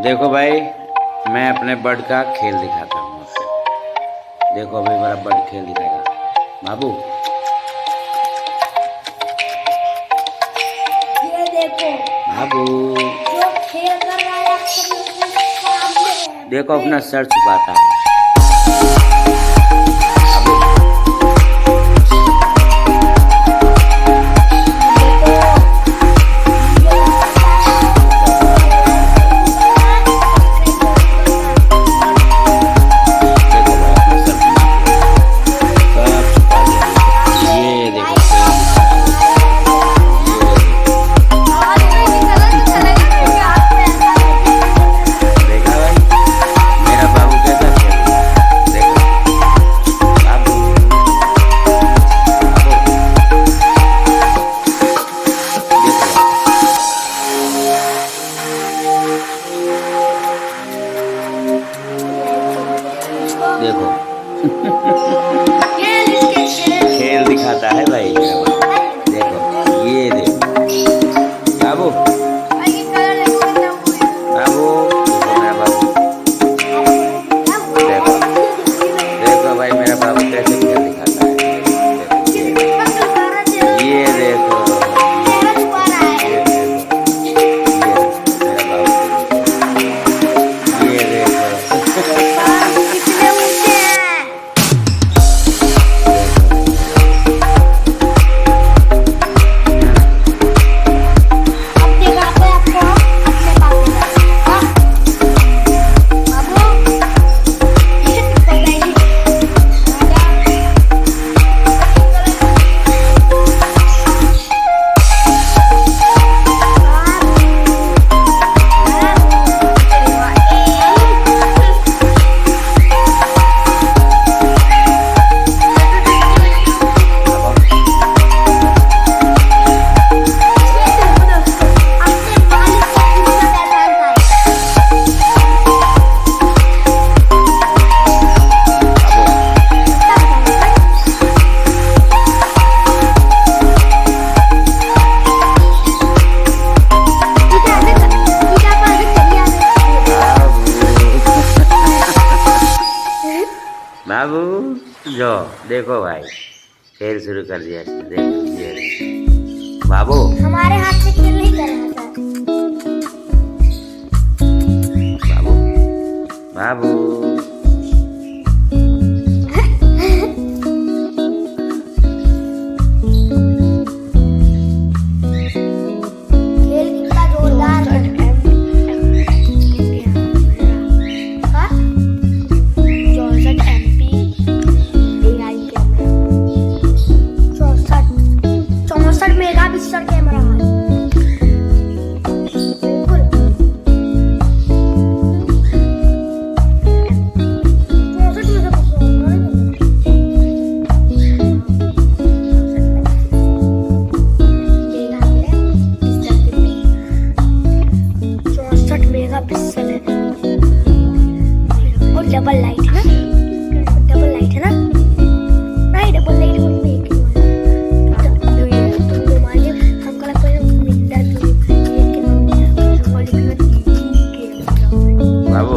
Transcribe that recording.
देखो भाई, मैं अपने बर्ड का खेल दिखाता हूँ आपको। देखो अभी मेरा बर्ड खेल दिखाएगा। बाबू ये देखो बाबू, जो खेल कर रहा है आपके सामने। देखो अपना सर छुपाता है। देखो खेल दिखाता है भाई मेरा बाबू। देखो ये देखो बाबू, बाबू देखो मेरा बाबू। देखो देखो भाई मेरा बाबू कैसे खेल दिखाता है। ये देखो बाबू, जो देखो भाई खेल शुरू कर दिया इसने। देखो ये बाबू, हमारे हाथ से खेल नहीं कर रहा था। बाबू बाबू खेल कितना जोरदार है। हाँ? 64 MP AI camera, 64 megapixel camera है। बिल्कुल 64 मेगापिक्सल है। और डबल लाइट है ना, डबल लाइट है ना, नहीं डबल लाइट को नहीं हम कल बाबू